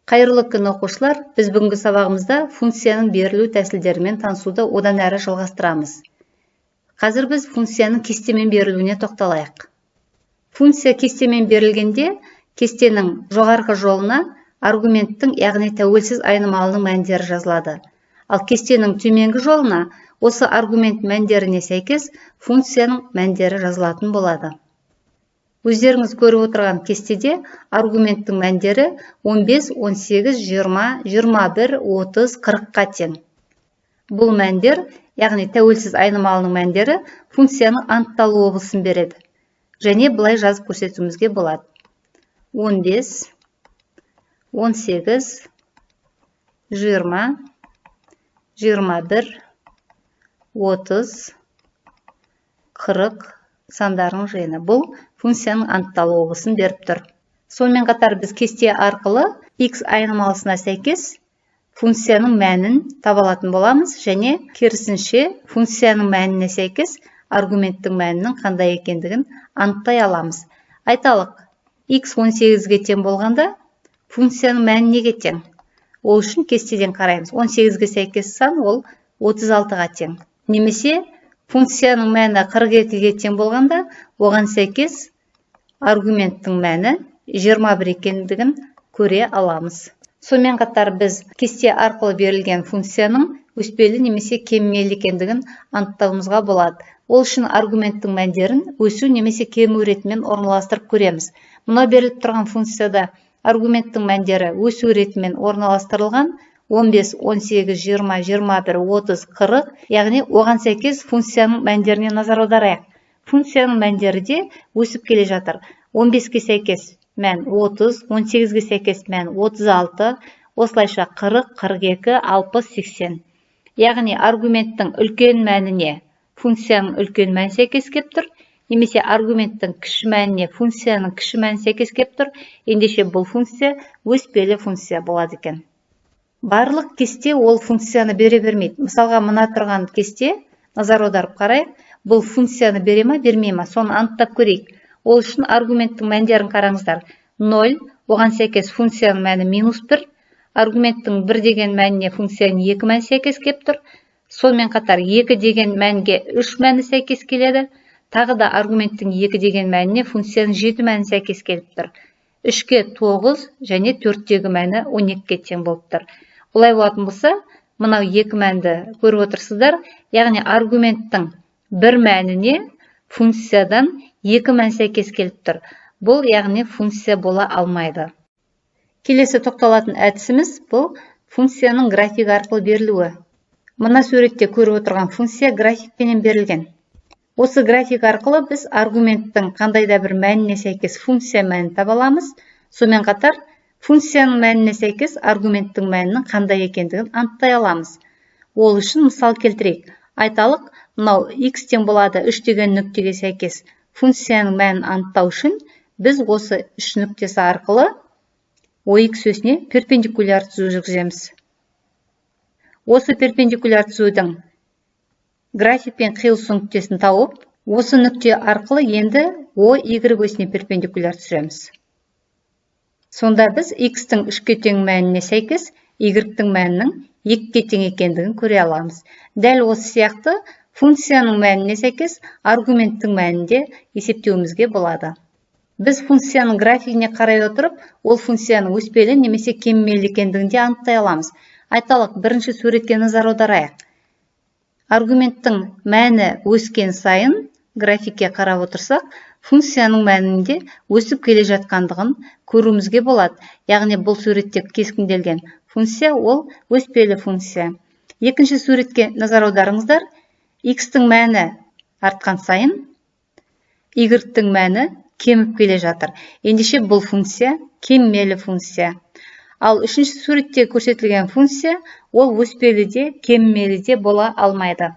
Қайырлы күн оқушылар, біз бүгінгі сабағымызда функцияның берілу тәсілдерімен танысуды одан әрі жалғастырамыз. Қазір біз функцияның кестемен берілуіне тоқталайық. Функция кестемен берілгенде, кестенің жоғарғы жолына аргументтің, яғни тәуелсіз айнымалының мәндері жазылады. Ал кестенің төменгі жолына осы аргумент мәндеріне сәйкес функцияның мәндері жазылатын болады. Өздеріңіз көріп отырған кестеде аргументтің мәндері 15, 18, 20, 21, 30, 40-қа тең. Бұл мәндер, яғни тәуелсіз айнымалының мәндері функцияның анықталу облысын береді. Және былай жазып көрсетуімізге болады. 15, 18, 20, 21, 30, 40 сандарының жиыны. Бұл функцияның анықталу облысын беріп тұр. Сонымен қатар біз кесте арқылы x айнымалысына сәйкес функцияның мәнін таба алатын боламыз, және керісінше функцияның мәніне сәйкес аргументтің мәнінің қандай екендігін анықтай аламыз. Айталық, x 18-ге тең болғанда функцияның мәні неге тең? Ол үшін кестеден қараймыз. 18-ге сәйкес сан ол 36-ға тең. Немесе функцияның мәні 42-ге тең болғанда, оған сәйкес аргументтің мәні 21 екендігін көре аламыз. Сонымен қатар біз кесте арқылы берілген функцияның өспелі немесе кемімелі екендігін анықтауымызға болады. Ол үшін аргументтің мәндерін өсу немесе кему ретімен орналастырып көреміз. Мұна беріліп тұрған функцияда аргументтің мәндері өсу ретімен орналастырылған 15, 18, 20, 21, 30, 40, яғни оған сәйкес функцияның мәндеріне назар аударайық. Функцияның мәндері де өсіп келе жатыр. 15-ге сәйкес мән 30, 18-ге сәйкес мән 36, осылайша 40, 42, 60, 80. Яғни аргументтің үлкен мәніне функцияның үлкен мән сәйкес кеп тұр, немесе аргументтің кіші мәніне функцияның кіші мән сәйкес кеп тұр. Ендеше бұл функция өспелі функция болады екен. Барлық кесте ол функцияны бере бермейді. Мысалға, мына тұрған кесте, назар аударып қарайық, бұл функцияны бере ма, бермей ма, соны анықтап көрейік. Ол үшін аргументтің мәндерін қараңыздар. 0, оған сәйкес функцияның мәні -1, аргументтің 1 деген мәніне функцияның 2 мәні сәйкес кеп тұр. Сонымен қатар 2 деген мәнге 3 мәні сәйкес келеді. Тағы да аргументтің 2 деген мәніне функцияның 7 мәні сәйкес келіп тұр. 3-ке 9 және 4-тегі мәні 12-ке тең болып тұр. Олай болатын болса, мынау 2 мәнді көріп отырсыздар, яғни аргументтің 1 мәніне функциядан 2 мән сәйкес келіп тұр. Бұл яғни функция бола алмайды. Келесі тоқталатын әдісіміз бұл функцияның график арқылы берілуі. Мына суретте көріп отырған функция графикпенен берілген. Осы график арқылы біз аргументтің қандайда бір мәніне сәйкес функция мәнін таба аламыз. Сонымен қатар функцияның мәніне сәйкес аргументтің мәнінің қандай екендігін анықтай аламыз. Ол үшін мысал келтірейік. Айталық, мынау x тең болады 3 деген нүктеге сәйкес функцияның мәнін анықтау үшін біз осы 3 нүктесі арқылы OX өсіне перпендикуляр түзу жүргіземіз. Осы перпендикуляр түзудің графикпен қиылысу нүктесін тауып, осы нүкте арқылы енді OY өсіне перпендикуляр түсіреміз. Сонда біз x-тің 3-ке тең мәніне сәйкес y-тің мәнінің 2-ке тең екендігін көре аламыз. Дәл осы сияқты функцияның мәніне сәйкес аргументтің мәнінде есептеуімізге болады. Біз функцияның графигіне қарай отырып, ол функцияның өспелі немесе кемімелі екендігін де анықтай аламыз. Айталық, бірінші суретке назар аударайық. Аргументтің мәні өскен сайын графикке қарап отырсақ, функцияның мәнінде өсіп келе жатқандығын көруімізге болады. Яғни бұл суретте кескінделген функция ол өспелі функция. Екінші суретке назар аударыңыздар. X-тің мәні артқан сайын Y-тің мәні кеміп келе жатыр. Ендеше бұл функция кемімелі функция. Ал үшінші суретте көрсетілген функция ол өспелі де, кемімелі де бола алмайды.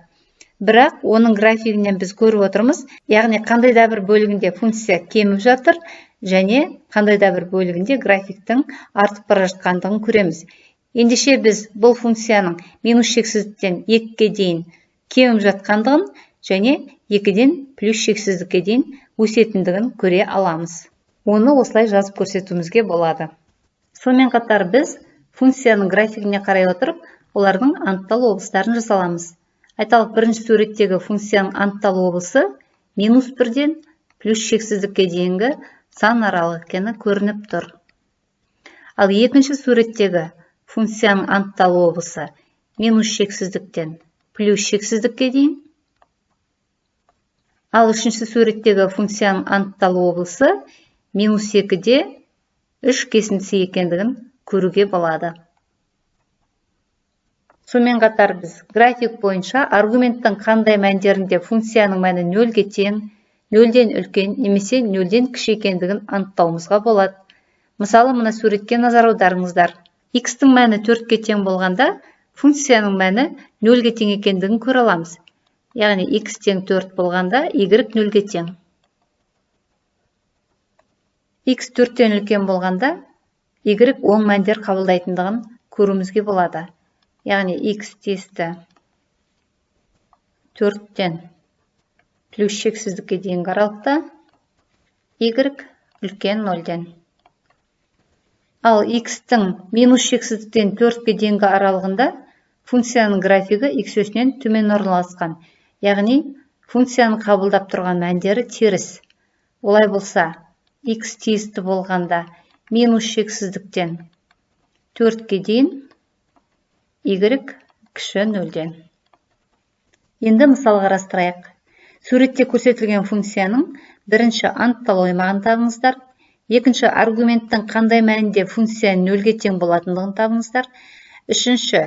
Бірақ оның графигінен біз көріп отырмыз, яғни қандайда бір бөлігінде функция кеміп жатыр, және қандайда бір бөлігінде графиктің артып бара жатқандығын көреміз. Ендеше біз бұл функцияның минус шексіздіктен 2-ке дейін кеміп жатқандығын және 2-ден плюс шексіздікке дейін өсетіндігін көре аламыз. Оны осылай жазып көрсетуімізге болады. Сонымен қатар біз функцияның графигіне қарай отырып, олардың анықталу облыстарын жасаламыз. Айталық, бірінші суреттегі функцияның анықталу облысы -1-ден плюс шексіздікке дейінгі сан аралық екені көрініп тұр. Ал екінші суреттегі функцияның анықталу облысы минус шексіздіктен плюс шексіздікке дейін. Ал үшінші суреттегі функцияның анықталу облысы -2-де 3 кесіндісі екендігін көруге болады. Сонымен қатар біз график бойынша аргументтің қандай мәндерінде функцияның мәні 0-ге тең, 0-ден үлкен немесе 0-ден кіші екендігін анықтауымызға болады. Мысалы, мына суретке назар аударыңыздар. X-тің мәні 4-ге тең болғанда, функцияның мәні 0-ге тең екендігін көре аламыз. Яғни X тең 4 болғанда, Y 0-ге тең. X 4-тен үлкен болғанда, Y оң мәндер қабылдайтындығын көруімізге болады. Яғни X тесті 4-тен плюс шексіздікке дейінгі аралықта, Y үлкен 0-ден. Ал X-тің минус шексіздіктен 4-ге дейінгі аралығында функцияның графигі X өсінен төмен орналасқан. Яғни функцияның қабылдап тұрған мәндері теріс. Олай болса, X тиісті болғанда минус шексіздіктен 4-ге дейін, Y кіші 0-ден. Енді мысал қарастырайық. Суретте көрсетілген функцияның бірінші анықталу аймағын табыңыздар. Екінші аргументтің қандай мәнінде функцияның 0-ге тең болатындығын табыңыздар. Үшінші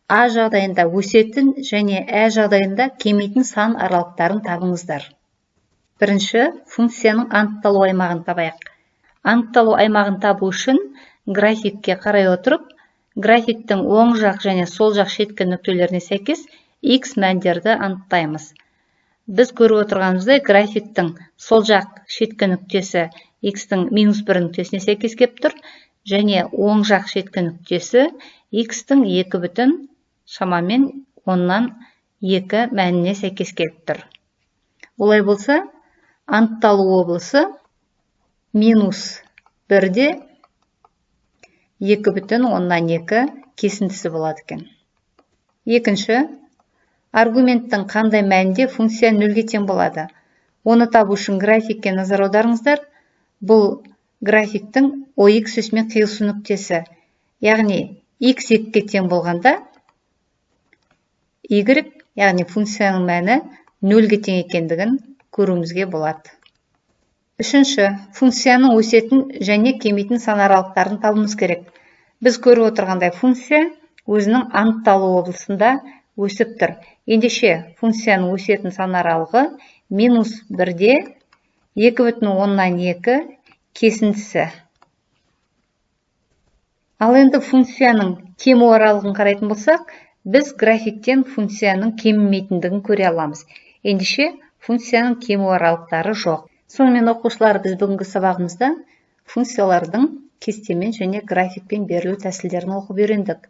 А жағдайында өсетін және Ә жағдайында кемитін сан аралықтарын табыңыздар. Бірінші функцияның анықталу аймағын табайық. Анықталу аймағын табу үшін графикке қарай отырып, графиктің оң жақ және сол жақ шеткі нүктелеріне сәйкес X мәндерді анықтаймыз. Біз көріп отырғанымыздай графиктің сол жақ шеткі нүктесі X-тің -1 нүктесіне сәйкес кеп тұр, және оң жақ шеткі нүктесі X-тің 2 шамамен 10-2 мәніне сәйкес келіп тұр. Олай болса, анықталу облысы -1-де 2,2 кесіндісі болады екен. Екінші, аргументтің қандай мәнінде функция 0-ге тең болады. Оны табу үшін графикке назар аударыңыздар. Бұл графиктің OX өсімен қиылысу нүктесі. Яғни X 2-ге тең болғанда, Y, яғни функцияның мәні 0-ге тең екендігін көруімізге болады. Үшінші, функцияның өсетін және кемитін сан аралықтарын табуымыз керек. Біз көріп отырғандай функция өзінің анықталу облысында өсіп тұр. Ендеше функцияның өсетін сан аралығы -1-де 2,2 кесіндісі. Ал енді функцияның кему аралығын қарайтын болсақ, біз графиктен функцияның кемімейтіндігін көре аламыз. Ендеше функцияның кему аралықтары жоқ. Сонымен оқушылар, біз бүгінгі сабағымызда функциялардың кестемен және графикпен берілу тәсілдерін оқып үйрендік.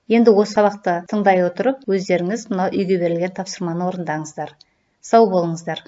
Енді осы сабақты тыңдай отырып, өздеріңіз мына үйге берілген тапсырманы орындаңыздар. Сау болыңыздар.